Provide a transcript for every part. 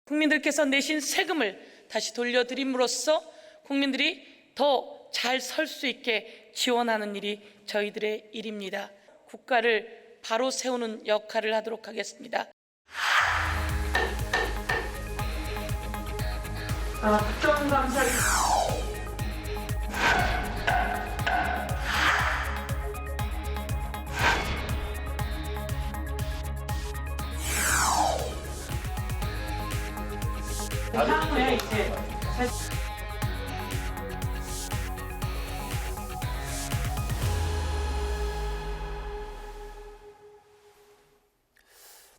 국민들께서 내신 세금을 다시 돌려드림으로써 국민들이 더 잘 설 수 있게 지원하는 일이 저희들의 일입니다. 국가를 바로 세우는 역할을 하도록 하겠습니다. 국정감사 향후에 이제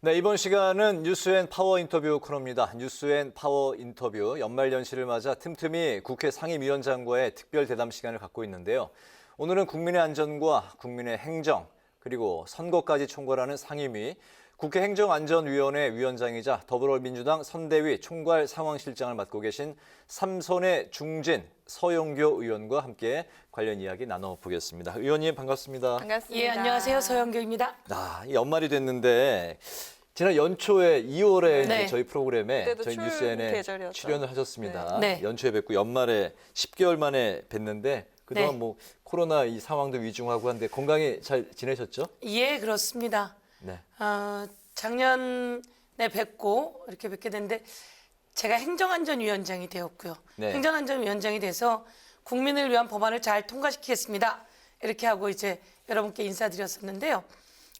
네, 이번 시간은 뉴스앤파워 인터뷰 코너입니다. 뉴스앤파워 인터뷰 연말연시를 맞아 틈틈이 국회 상임위원장과의 특별 대담 시간을 갖고 있는데요. 오늘은 국민의 안전과 국민의 행정, 그리고 선거까지 총괄하는 상임위, 국회 행정안전위원회 위원장이자 더불어민주당 선대위 총괄 상황실장을 맡고 계신 삼선의 중진 서영교 의원과 함께 관련 이야기 나눠보겠습니다. 의원님 반갑습니다. 반갑습니다. 예, 안녕하세요. 서영교입니다. 연말이 됐는데 지난 연초에 2월에 네. 이제 저희 프로그램에 그때도 저희 뉴스엔에 계절이었죠. 출연을 하셨습니다. 네. 연초에 뵙고 연말에 10개월 만에 뵀는데 그동안 네. 뭐 코로나 이 상황도 위중하고 한데 건강히 잘 지내셨죠? 예, 그렇습니다. 네. 작년에 뵙고 이렇게 뵙게 됐는데 제가 행정안전위원장이 되었고요. 네. 행정안전위원장이 돼서 국민을 위한 법안을 잘 통과시키겠습니다. 이렇게 하고 이제 여러분께 인사드렸었는데요.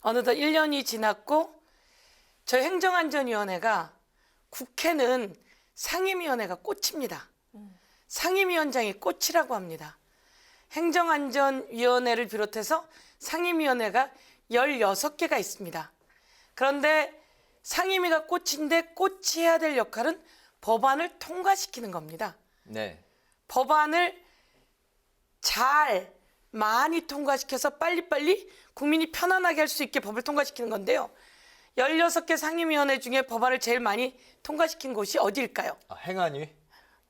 어느덧 1년이 지났고 저희 행정안전위원회가 국회는 상임위원회가 꽃입니다. 상임위원장이 꽃이라고 합니다. 행정안전위원회를 비롯해서 상임위원회가 16개가 있습니다. 그런데 상임위가 꽃인데 꽃이 해야 될 역할은 법안을 통과시키는 겁니다. 네. 법안을 잘 많이 통과시켜서 빨리빨리 국민이 편안하게 할 수 있게 법을 통과시키는 건데요. 16개 상임위원회 중에 법안을 제일 많이 통과시킨 곳이 어디일까요? 행안위?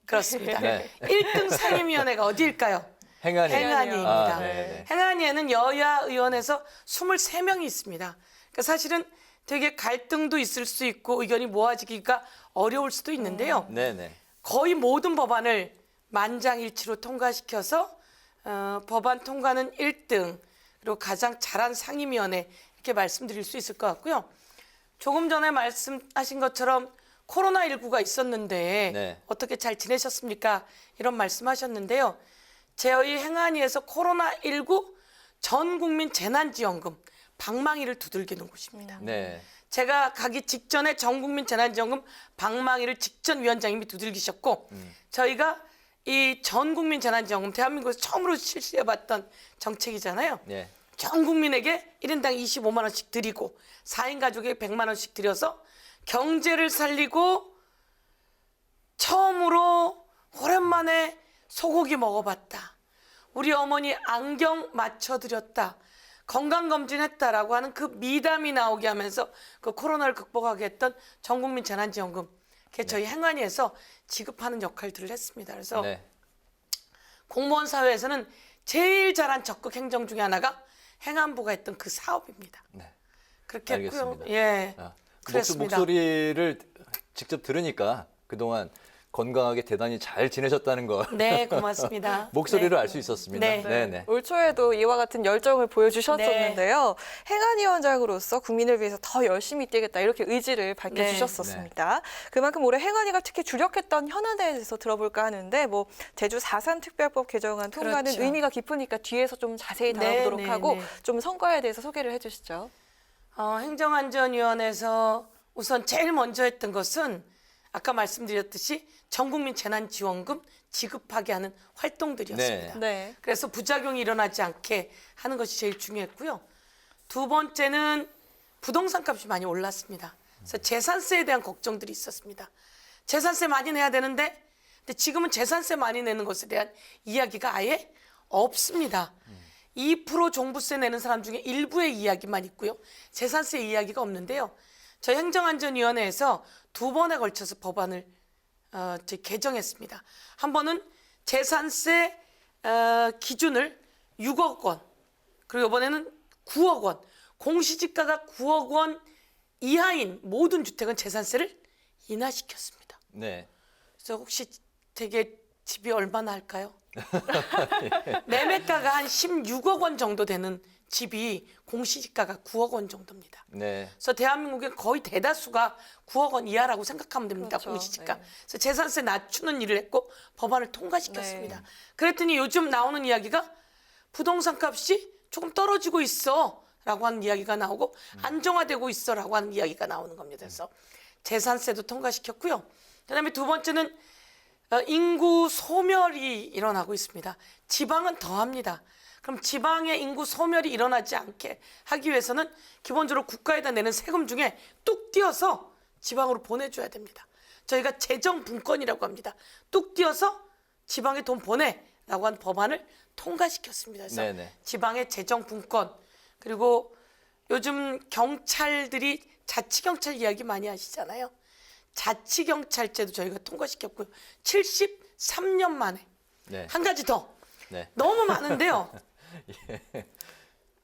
그렇습니다. 네. 1등 상임위원회가 어디일까요? 행안위. 행안위입니다. 네네. 행안위에는 여야 의원에서 23명이 있습니다. 그러니까 사실은 되게 갈등도 있을 수 있고 의견이 모아지기가 어려울 수도 있는데요. 네네. 거의 모든 법안을 만장일치로 통과시켜서 법안 통과는 1등, 그리고 가장 잘한 상임위원회 이렇게 말씀드릴 수 있을 것 같고요. 조금 전에 말씀하신 것처럼 코로나19가 있었는데 네. 어떻게 잘 지내셨습니까? 이런 말씀하셨는데요. 저희 행안위에서 코로나19 전 국민 재난지원금 방망이를 두들기는 곳입니다. 네. 제가 가기 직전에 전 국민 재난지원금 방망이를 직전 위원장님이 두들기셨고 저희가 이 전 국민 재난지원금 대한민국에서 처음으로 실시해봤던 정책이잖아요. 네. 전 국민에게 1인당 25만 원씩 드리고 4인 가족에게 100만 원씩 드려서 경제를 살리고 처음으로 오랜만에 소고기 먹어봤다. 우리 어머니 안경 맞춰드렸다. 건강검진했다라고 하는 그 미담이 나오게 하면서 그 코로나를 극복하게 했던 전국민 재난지원금. 그게 저희 행안위에서 지급하는 역할들을 했습니다. 그래서 네. 공무원 사회에서는 제일 잘한 적극 행정 중에 하나가 행안부가 했던 그 사업입니다. 네. 그렇게 했고요. 알겠습니다. 예, 그랬습니다. 목소리를 직접 들으니까 그동안 건강하게 대단히 잘 지내셨다는 거 네, 고맙습니다. 목소리로 네. 알 수 있었습니다. 네. 네네. 올 초에도 이와 같은 열정을 보여주셨었는데요. 행안위원장으로서 국민을 위해서 더 열심히 뛰겠다 이렇게 의지를 밝혀주셨었습니다. 그만큼 올해 행안위가 특히 주력했던 현안에 대해서 들어볼까 하는데 뭐 제주 4.3 특별법 개정안 통과는 그렇죠. 의미가 깊으니까 뒤에서 좀 자세히 네, 다뤄보도록 네, 하고 네. 좀 선거에 대해서 소개를 해주시죠. 행정안전위원회에서 우선 제일 먼저 했던 것은 아까 말씀드렸듯이 전국민 재난지원금 지급하게 하는 활동들이었습니다. 네. 그래서 부작용이 일어나지 않게 하는 것이 제일 중요했고요. 두 번째는 부동산 값이 많이 올랐습니다. 그래서 재산세에 대한 걱정들이 있었습니다. 재산세 많이 내야 되는데 근데 지금은 재산세 많이 내는 것에 대한 이야기가 아예 없습니다. 2% 종부세 내는 사람 중에 일부의 이야기만 있고요. 재산세 이야기가 없는데요. 저희 행정안전위원회에서 2번에 걸쳐서 법안을 개정했습니다. 한 번은 재산세 기준을 6억 원, 그리고 이번에는 9억 원, 공시지가가 9억 원 이하인 모든 주택은 재산세를 인하시켰습니다. 네. 그래서 혹시 되게 집이 얼마나 할까요? 매매가가 한 16억 원 정도 되는 집이 공시지가가 9억 원 정도입니다. 네. 그래서 대한민국의 거의 대다수가 9억 원 이하라고 생각하면 됩니다. 그렇죠. 공시지가. 네. 그래서 재산세 낮추는 일을 했고 법안을 통과시켰습니다. 네. 그랬더니 요즘 나오는 이야기가 부동산 값이 조금 떨어지고 있어 라고 하는 이야기가 나오고 안정화되고 있어 라고 하는 이야기가 나오는 겁니다. 그래서 재산세도 통과시켰고요. 그다음에 두 번째는 인구 소멸이 일어나고 있습니다. 지방은 더합니다. 그럼 지방의 인구 소멸이 일어나지 않게 하기 위해서는 기본적으로 국가에다 내는 세금 중에 뚝 띄어서 지방으로 보내줘야 됩니다. 저희가 재정분권이라고 합니다. 뚝 띄어서 지방에 돈 보내라고 한 법안을 통과시켰습니다. 그래서 네네. 지방의 재정분권, 그리고 요즘 경찰들이 자치경찰 이야기 많이 하시잖아요. 자치경찰제도 저희가 통과시켰고요. 73년 만에. 네. 한 가지 더. 네. 너무 많은데요.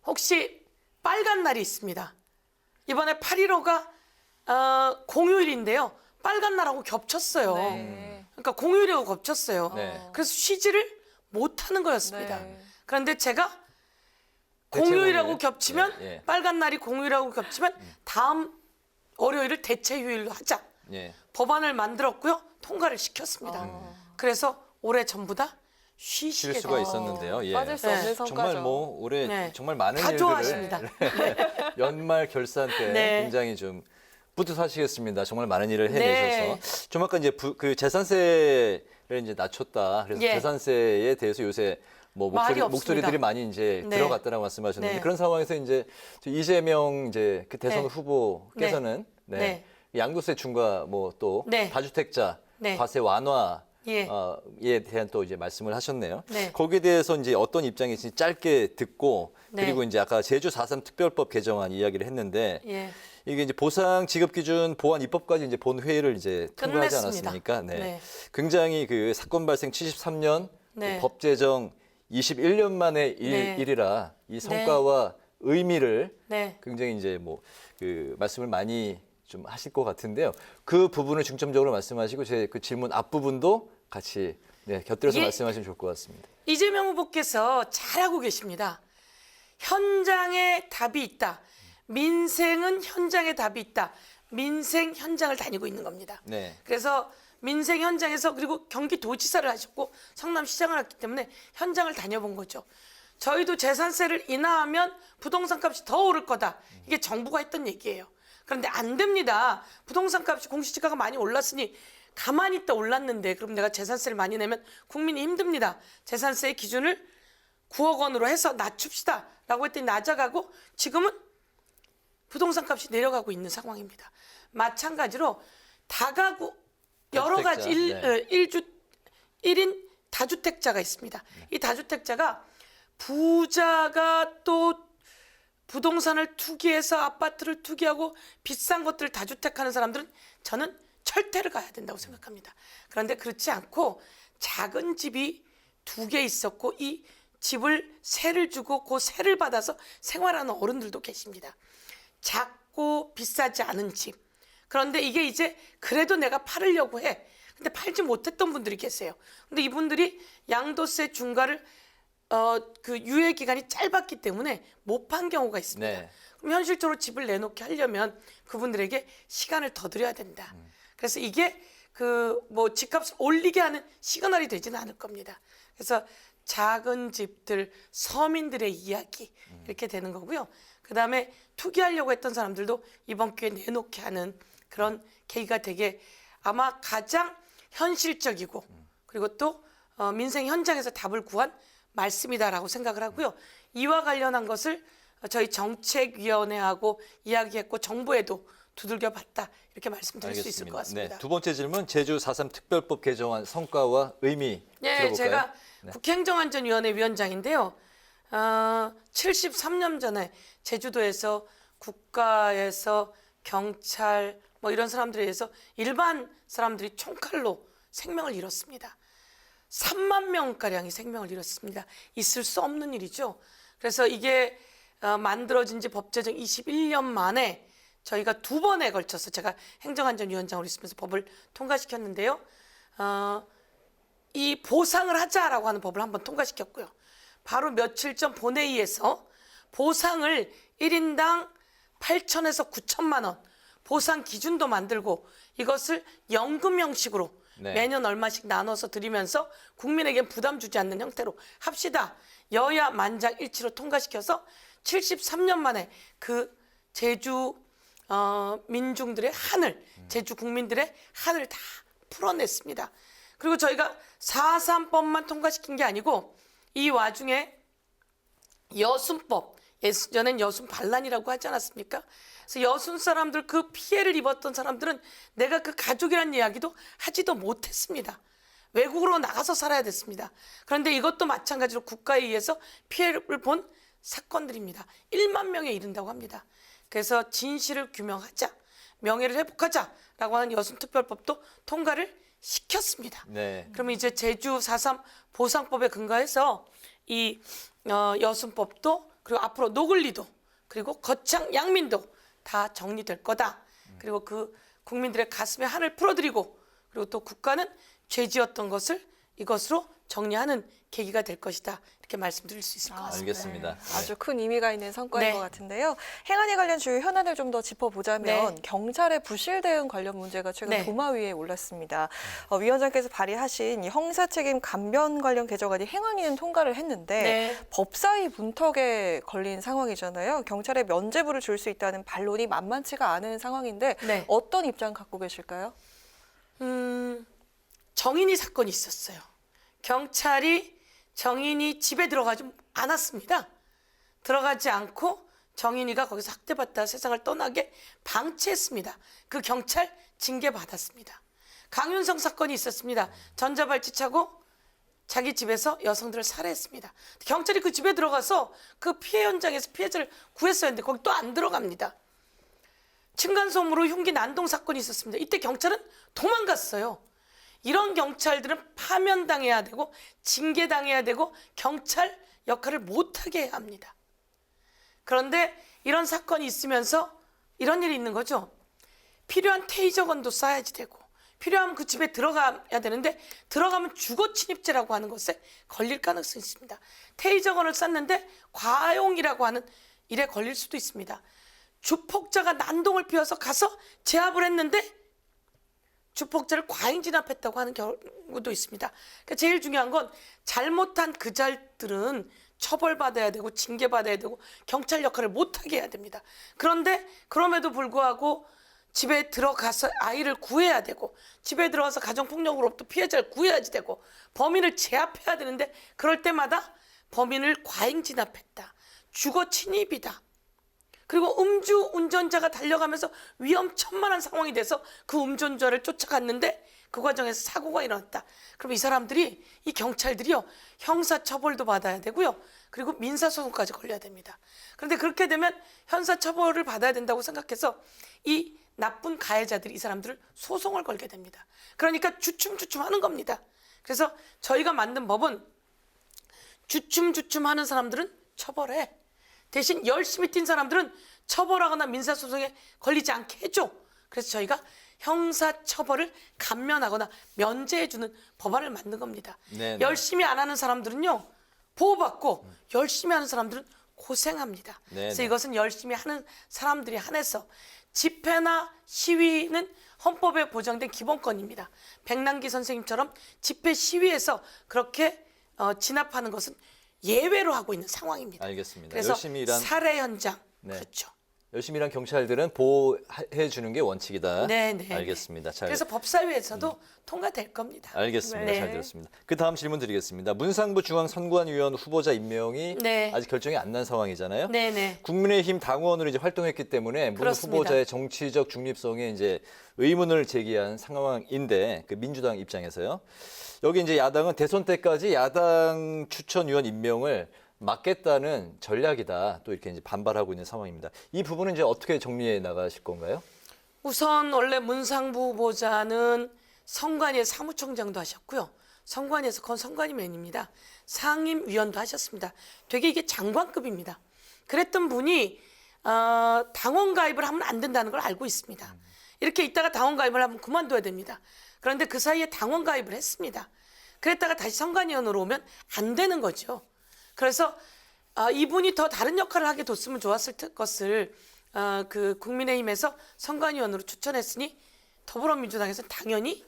혹시 빨간 날이 있습니다. 이번에 8.15가 공휴일인데요. 빨간 날하고 겹쳤어요. 네. 그러니까 공휴일하고 겹쳤어요. 네. 그래서 쉬지를 못하는 거였습니다. 네. 그런데 제가 대체 공휴일하고 공휴일? 겹치면 예, 예. 빨간 날이 공휴일하고 겹치면 다음 월요일을 대체 휴일로 하자. 예. 법안을 만들었고요. 통과를 시켰습니다. 그래서 올해 전부 다 쉴 쉬시게 수가 돼요. 있었는데요. 예. 빠질 수 네. 없는 성과죠. 정말 뭐 올해 네. 정말 많은 다 일들을 좋아하십니다. 연말 결산 때 네. 굉장히 좀 뿌듯하시겠습니다. 정말 많은 일을 네. 해내셔서 좀 아까 이제 그 재산세를 이제 낮췄다. 그래서 예. 재산세에 대해서 요새 뭐 말이 없습니다. 목소리들이 많이 이제 네. 들어갔다라고 말씀하셨는데 네. 그런 상황에서 이제 이재명 이제 그 대선 네. 후보께서는 네. 네. 양도세 중과 뭐 또 네. 다주택자 네. 과세 완화 예. 에 대한 또 이제 말씀을 하셨네요. 네. 거기에 대해서 이제 어떤 입장이신지 짧게 듣고 네. 그리고 이제 아까 제주 4.3 특별법 개정안 이야기를 했는데 예. 이게 이제 보상 지급 기준 보완 입법까지 이제 본회의를 이제 통과하지 끝냈습니다. 않았습니까? 네. 네. 굉장히 그 사건 발생 73년 네. 법 제정 21년 만의 네. 일이라 이 성과와 의미를 네. 굉장히 이제 뭐 그 말씀을 많이 좀 하실 것 같은데요. 그 부분을 중점적으로 말씀하시고 제 그 질문 앞부분도 같이 네, 곁들여서 예. 말씀하시면 좋을 것 같습니다. 이재명 후보께서 잘하고 계십니다. 현장에 답이 있다. 민생은 현장에 답이 있다. 민생 현장을 다니고 있는 겁니다. 네. 그래서 민생 현장에서 그리고 경기도지사를 하셨고 성남시장을 했기 때문에 현장을 다녀본 거죠. 저희도 재산세를 인하하면 부동산 값이 더 오를 거다. 이게 정부가 했던 얘기예요. 그런데 안 됩니다. 부동산 값이 공시지가가 많이 올랐으니 가만히 있다 올랐는데 그럼 내가 재산세를 많이 내면 국민이 힘듭니다. 재산세의 기준을 9억 원으로 해서 낮춥시다 라고 했더니 낮아가고 지금은 부동산 값이 내려가고 있는 상황입니다. 마찬가지로 다가구 여러 가지 다주택자, 1인 다주택자가 있습니다. 이 다주택자가 부자가 또 부동산을 투기해서 아파트를 투기하고 비싼 것들을 다주택하는 사람들은 저는 철퇴를 가야 된다고 생각합니다. 그런데 그렇지 않고 작은 집이 2개 있었고 이 집을 세를 주고 그 세를 받아서 생활하는 어른들도 계십니다. 작고 비싸지 않은 집. 그런데 이게 이제 그래도 내가 팔으려고 해. 근데 팔지 못했던 분들이 계세요. 근데 이분들이 양도세 중과를 그 유예 기간이 짧았기 때문에 못 판 경우가 있습니다. 네. 그럼 현실적으로 집을 내놓게 하려면 그분들에게 시간을 더 드려야 된다. 그래서 이게 그 뭐 집값을 올리게 하는 시그널이 되지는 않을 겁니다. 그래서 작은 집들, 서민들의 이야기 이렇게 되는 거고요. 그다음에 투기하려고 했던 사람들도 이번 기회에 내놓게 하는 그런 계기가 되게 아마 가장 현실적이고 그리고 또 민생 현장에서 답을 구한 말씀이다라고 생각을 하고요. 이와 관련한 것을 저희 정책위원회하고 이야기했고 정부에도 두들겨 봤다 이렇게 말씀드릴 수 있을 것 같습니다. 네, 두 번째 질문 제주 4.3 특별법 개정안 성과와 의미 네, 들어볼까요? 제가 국회행정안전위원회 위원장인데요. 73년 전에 제주도에서 국가에서 경찰 뭐 이런 사람들에 의해서 일반 사람들이 총칼로 생명을 잃었습니다. 3만 명가량이 생명을 잃었습니다. 있을 수 없는 일이죠. 그래서 이게 만들어진 지 법 제정 21년 만에 저희가 2번에 걸쳐서 제가 행정안전위원장으로 있으면서 법을 통과시켰는데요. 이 보상을 하자라고 하는 법을 한번 통과시켰고요. 바로 며칠 전 본회의에서 보상을 1인당 8천에서 9천만 원 보상 기준도 만들고 이것을 연금 형식으로 네. 매년 얼마씩 나눠서 드리면서 국민에게 부담 주지 않는 형태로 합시다. 여야 만장일치로 통과시켜서 73년 만에 그 제주 민중들의 한을, 제주 국민들의 한을 다 풀어냈습니다. 그리고 저희가 4.3법만 통과시킨 게 아니고 이 와중에 여순법, 예전엔 여순 반란이라고 하지 않았습니까? 그래서 여순 사람들 그 피해를 입었던 사람들은 내가 그 가족이라는 이야기도 하지도 못했습니다. 외국으로 나가서 살아야 됐습니다. 그런데 이것도 마찬가지로 국가에 의해서 피해를 본 사건들입니다. 1만 명에 이른다고 합니다. 그래서 진실을 규명하자, 명예를 회복하자라고 하는 여순특별법도 통과를 시켰습니다. 네. 그러면 이제 제주 4.3 보상법에 근거해서 이 여순법도 그리고 앞으로 노글리도 그리고 거창 양민도 다 정리될 거다. 그리고 그 국민들의 가슴에 한을 풀어드리고 그리고 또 국가는 죄지었던 것을 이것으로 정리하는 계기가 될 것이다. 이렇게 말씀드릴 수 있을 것 같습니다. 알겠습니다. 네. 아주 큰 의미가 있는 성과인 네. 것 같은데요. 행안위 관련 주요 현안을 좀 더 짚어보자면 네. 경찰의 부실 대응 관련 문제가 최근 네. 도마 위에 올랐습니다. 위원장께서 발의하신 이 형사책임 감변 관련 개정안이 행안위는 통과를 했는데 네. 법사위 문턱에 걸린 상황이잖아요. 경찰에 면죄부를 줄 수 있다는 반론이 만만치가 않은 상황인데 네. 어떤 입장 갖고 계실까요? 정인이 사건이 있었어요. 경찰이 정인이 집에 들어가지 않았습니다. 들어가지 않고 정인이가 거기서 학대받다 세상을 떠나게 방치했습니다. 그 경찰 징계받았습니다. 강윤성 사건이 있었습니다. 전자발찌차고 자기 집에서 여성들을 살해했습니다. 경찰이 그 집에 들어가서 그 피해 현장에서 피해자를 구했어야 했는데 거기 또 안 들어갑니다. 층간소음으로 흉기 난동 사건이 있었습니다. 이때 경찰은 도망갔어요. 이런 경찰들은 파면당해야 되고 징계당해야 되고 경찰 역할을 못하게 해야 합니다. 그런데 이런 사건이 있으면서 이런 일이 있는 거죠. 필요한 테이저건도 쏴야지 되고 필요하면 그 집에 들어가야 되는데 들어가면 주거침입죄라고 하는 것에 걸릴 가능성이 있습니다. 테이저건을 쐈는데 과용이라고 하는 일에 걸릴 수도 있습니다. 주폭자가 난동을 피워서 가서 제압을 했는데 주폭자를 과잉 진압했다고 하는 경우도 있습니다. 그러니까 제일 중요한 건 잘못한 그 잘들은 처벌받아야 되고 징계받아야 되고 경찰 역할을 못하게 해야 됩니다. 그런데 그럼에도 불구하고 집에 들어가서 아이를 구해야 되고 집에 들어가서 가정폭력으로부터 피해자를 구해야지 되고 범인을 제압해야 되는데 그럴 때마다 범인을 과잉 진압했다. 주거 침입이다. 그리고 음주 운전자가 달려가면서 위험천만한 상황이 돼서 그 운전자를 쫓아갔는데 그 과정에서 사고가 일어났다. 그럼 이 사람들이 이 경찰들이요 형사처벌도 받아야 되고요. 그리고 민사소송까지 걸려야 됩니다. 그런데 그렇게 되면 형사처벌을 받아야 된다고 생각해서 이 나쁜 가해자들이 이 사람들을 소송을 걸게 됩니다. 그러니까 주춤주춤 하는 겁니다. 그래서 저희가 만든 법은 주춤주춤 하는 사람들은 처벌해. 대신 열심히 뛴 사람들은 처벌하거나 민사소송에 걸리지 않게 해줘. 그래서 저희가 형사처벌을 감면하거나 면제해주는 법안을 만든 겁니다. 네네. 열심히 안 하는 사람들은요 보호받고 열심히 하는 사람들은 고생합니다. 그래서 네네. 이것은 열심히 하는 사람들이 한해서 집회나 시위는 헌법에 보장된 기본권입니다. 백남기 선생님처럼 집회 시위에서 그렇게 진압하는 것은 예외로 하고 있는 상황입니다. 알겠습니다. 그래서 열심히 일한 살해 현장 네. 그렇죠. 열심히 일한 경찰들은 보호해 주는 게 원칙이다. 네, 네. 알겠습니다. 잘 그래서 법사위에서도 통과될 겁니다. 알겠습니다. 네. 잘 들었습니다. 그 다음 질문 드리겠습니다. 문상부 중앙선관위원 후보자 임명이 네. 아직 결정이 안 난 상황이잖아요. 네, 네. 국민의힘 당원으로 이제 활동했기 때문에 문 그렇습니다. 후보자의 정치적 중립성에 이제 의문을 제기한 상황인데 그 민주당 입장에서요. 여기 이제 야당은 대선 때까지 야당 추천 위원 임명을 막겠다는 전략이다. 또 이렇게 이제 반발하고 있는 상황입니다. 이 부분은 이제 어떻게 정리해 나가실 건가요? 우선 원래 문상부 후보자는 선관위의 사무총장도 하셨고요. 선관위에서 건 선관위원입니다. 상임위원도 하셨습니다. 되게 이게 장관급입니다. 그랬던 분이 당원 가입을 하면 안 된다는 걸 알고 있습니다. 이렇게 있다가 당원 가입을 하면 그만둬야 됩니다. 그런데 그 사이에 당원 가입을 했습니다. 그랬다가 다시 선관위원으로 오면 안 되는 거죠. 그래서 이분이 더 다른 역할을 하게 뒀으면 좋았을 것을 그 국민의힘에서 선관위원으로 추천했으니 더불어민주당에서 당연히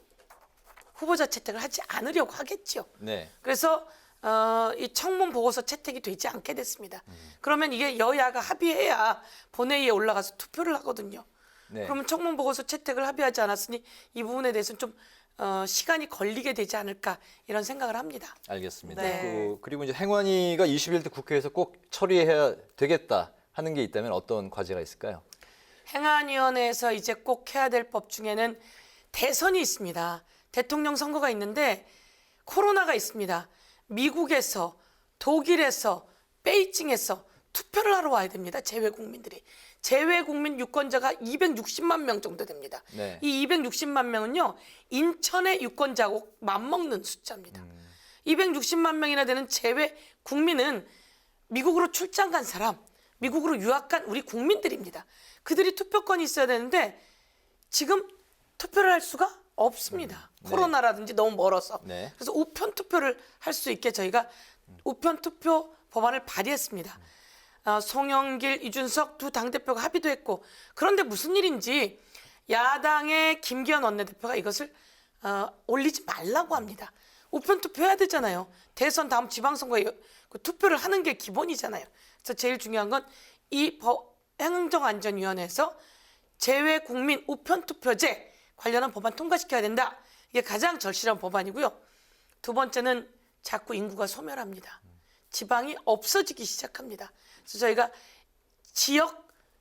후보자 채택을 하지 않으려고 하겠죠. 네. 그래서 이 청문 보고서 채택이 되지 않게 됐습니다. 그러면 이게 여야가 합의해야 본회의에 올라가서 투표를 하거든요. 네. 그러면 청문 보고서 채택을 합의하지 않았으니 이 부분에 대해서는 좀 시간이 걸리게 되지 않을까 이런 생각을 합니다. 알겠습니다. 네. 그리고 이제 행안위가 21대 국회에서 꼭 처리해야 되겠다 하는 게 있다면 어떤 과제가 있을까요? 행안위원회에서 이제 꼭 해야 될 법 중에는 대선이 있습니다. 대통령 선거가 있는데 코로나가 있습니다. 미국에서, 독일에서, 베이징에서 투표를 하러 와야 됩니다. 재외 국민들이. 재외 국민 유권자가 260만 명 정도 됩니다. 네. 이 260만 명은요. 인천의 유권자하고 맞먹는 숫자입니다. 260만 명이나 되는 재외 국민은 미국으로 출장 간 사람, 미국으로 유학 간 우리 국민들입니다. 그들이 투표권이 있어야 되는데 지금 투표를 할 수가 없습니다. 네. 코로나라든지 너무 멀어서. 네. 그래서 우편 투표를 할 수 있게 저희가 우편 투표 법안을 발의했습니다. 송영길, 이준석 두 당대표가 합의도 했고 그런데 무슨 일인지 야당의 김기현 원내대표가 이것을 올리지 말라고 합니다. 우편 투표해야 되잖아요. 대선 다음 지방선거에 그 투표를 하는 게 기본이잖아요. 그래서 제일 중요한 건 이 행정안전위원회에서 재외국민 우편투표제 관련한 법안 통과시켜야 된다. 이게 가장 절실한 법안이고요. 두 번째는 자꾸 인구가 소멸합니다. 지방이 없어지기 시작합니다. 그래서 저희가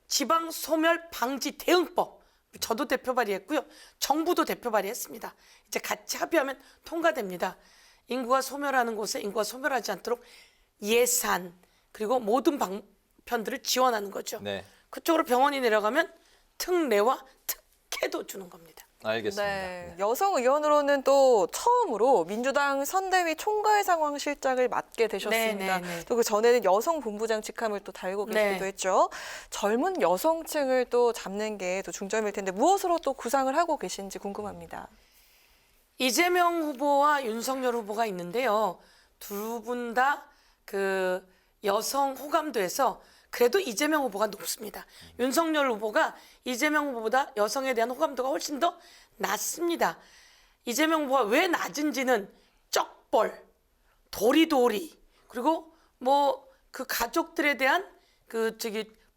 지방 소멸 방지 대응법 저도 대표 발의했고요. 정부도 대표 발의했습니다. 이제 같이 합의하면 통과됩니다. 인구가 소멸하는 곳에 인구가 소멸하지 않도록 예산 그리고 모든 방편들을 지원하는 거죠. 네. 그쪽으로 병원이 내려가면 특례와 특혜도 주는 겁니다. 알겠습니다. 네. 여성 의원으로는 또 처음으로 민주당 선대위 총괄 상황실장을 맡게 되셨습니다. 네, 네, 네. 또 그 전에는 여성 본부장 직함을 또 달고 계시기도 네. 했죠. 젊은 여성층을 또 잡는 게 또 중점일 텐데 무엇으로 또 구상을 하고 계신지 궁금합니다. 이재명 후보와 윤석열 후보가 있는데요. 두 분 다 그 여성 호감도에서 그래도 이재명 후보가 높습니다. 윤석열 후보가 이재명 후보보다 여성에 대한 호감도가 훨씬 더 낮습니다. 이재명 후보가 왜 낮은지는 쩍벌, 도리도리, 그리고 뭐 그 가족들에 대한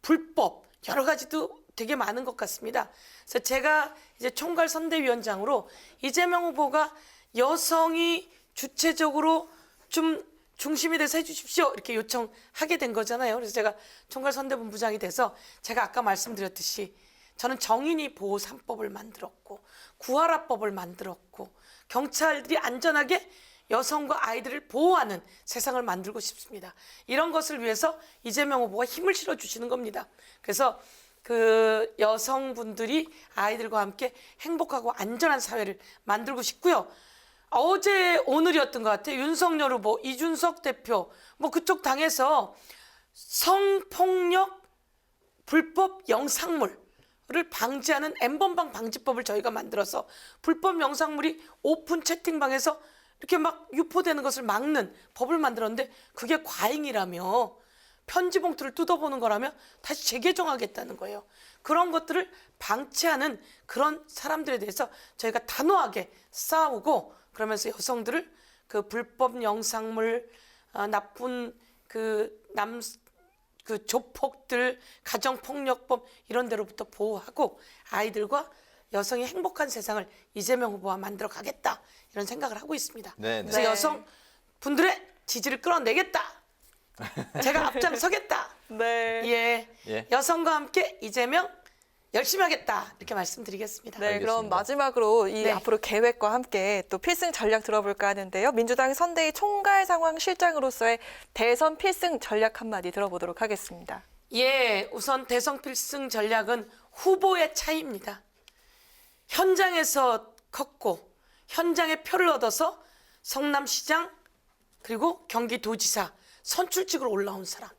불법 여러 가지도 되게 많은 것 같습니다. 그래서 제가 이제 총괄 선대위원장으로 이재명 후보가 여성이 주체적으로 좀 중심이 돼서 해주십시오 이렇게 요청하게 된 거잖아요. 그래서 제가 총괄 선대본부장이 돼서 제가 아까 말씀드렸듯이 저는 정인이 보호 3법을 만들었고 구하라법을 만들었고 경찰들이 안전하게 여성과 아이들을 보호하는 세상을 만들고 싶습니다. 이런 것을 위해서 이재명 후보가 힘을 실어주시는 겁니다. 그래서 그 여성분들이 아이들과 함께 행복하고 안전한 사회를 만들고 싶고요. 어제 오늘이었던 것 같아요. 윤석열 후보, 이준석 대표 뭐 그쪽 당에서 성폭력 불법 영상물을 방지하는 N번방 방지법을 저희가 만들어서 불법 영상물이 오픈 채팅방에서 이렇게 막 유포되는 것을 막는 법을 만들었는데 그게 과잉이라며 편지 봉투를 뜯어보는 거라며 다시 재개정하겠다는 거예요. 그런 것들을 방치하는 그런 사람들에 대해서 저희가 단호하게 싸우고 그러면서 여성들을 그 불법 영상물, 나쁜 조폭들, 가정폭력법 이런 데로부터 보호하고 아이들과 여성이 행복한 세상을 이재명 후보와 만들어 가겠다 이런 생각을 하고 있습니다. 네, 네. 그래서 네. 여성분들의 지지를 끌어내겠다. 제가 앞장서겠다. 네. 예. 여성과 함께 이재명 열심히 하겠다 이렇게 말씀드리겠습니다. 네, 그럼 알겠습니다. 마지막으로 이 네. 앞으로 계획과 함께 또 필승 전략 들어볼까 하는데요. 민주당 선대위 총괄 상황 실장으로서의 대선 필승 전략 한마디 들어보도록 하겠습니다. 예, 우선 대선 필승 전략은 후보의 차이입니다. 현장에서 컸고 현장에 표를 얻어서 성남시장 그리고 경기도지사 선출직으로 올라온 사람.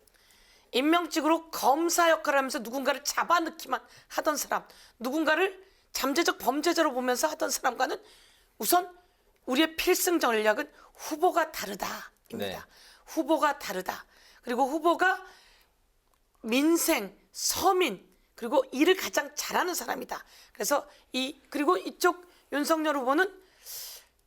임명직으로 검사 역할을 하면서 누군가를 잡아넣기만 하던 사람, 누군가를 잠재적 범죄자로 보면서 하던 사람과는 우선 우리의 필승 전략은 후보가 다르다입니다. 네. 후보가 다르다. 그리고 후보가 민생, 서민, 그리고 일을 가장 잘하는 사람이다. 그래서 그리고 이쪽 윤석열 후보는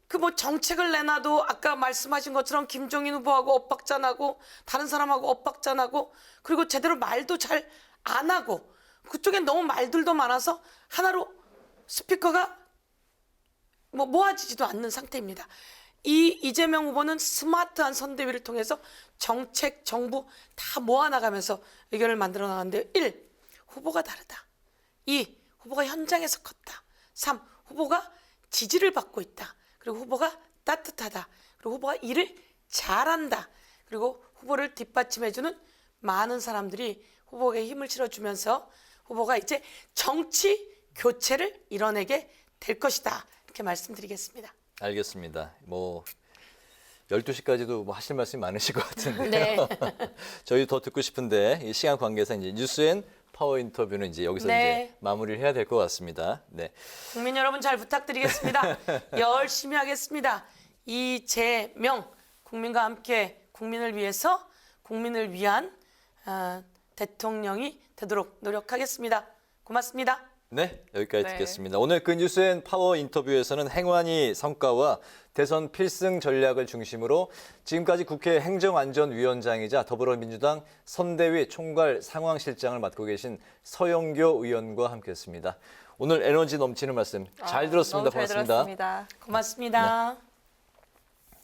그 뭐 정책을 내놔도 아까 말씀하신 것처럼 김종인 후보하고 엇박자나고 다른 사람하고 엇박자나고 그리고 제대로 말도 잘 안 하고 그쪽엔 너무 말들도 많아서 하나로 스피커가 모아지지도 않는 상태입니다. 이재명 후보는 스마트한 선대위를 통해서 정책, 정부 다 모아나가면서 의견을 만들어 나가는데요. 1. 후보가 다르다. 2. 후보가 현장에서 컸다. 3. 후보가 지지를 받고 있다. 그리고 후보가 따뜻하다. 그리고 후보가 일을 잘한다. 그리고 후보를 뒷받침해주는 많은 사람들이 후보에게 힘을 실어주면서 후보가 이제 정치 교체를 이뤄내게 될 것이다. 이렇게 말씀드리겠습니다. 알겠습니다. 뭐 12시까지도 뭐 하실 말씀이 많으실 것 같은데요. 네. 저희 더 듣고 싶은데 이 시간 관계상 이제 뉴스앤 파워 인터뷰는 이제 여기서 네. 이제 마무리를 해야 될 것 같습니다. 네. 국민 여러분 잘 부탁드리겠습니다. 열심히 하겠습니다. 이재명 국민과 함께 국민을 위해서 국민을 위한 대통령이 되도록 노력하겠습니다. 고맙습니다. 네, 여기까지 네. 듣겠습니다. 오늘 그 뉴스앤 파워 인터뷰에서는 행안위 성과와 대선 필승 전략을 중심으로 지금까지 국회 행정안전위원장이자 더불어민주당 선대위 총괄 상황실장을 맡고 계신 서영교 의원과 함께했습니다. 오늘 에너지 넘치는 말씀 잘 들었습니다. 너무 잘 고맙습니다. 들었습니다. 고맙습니다.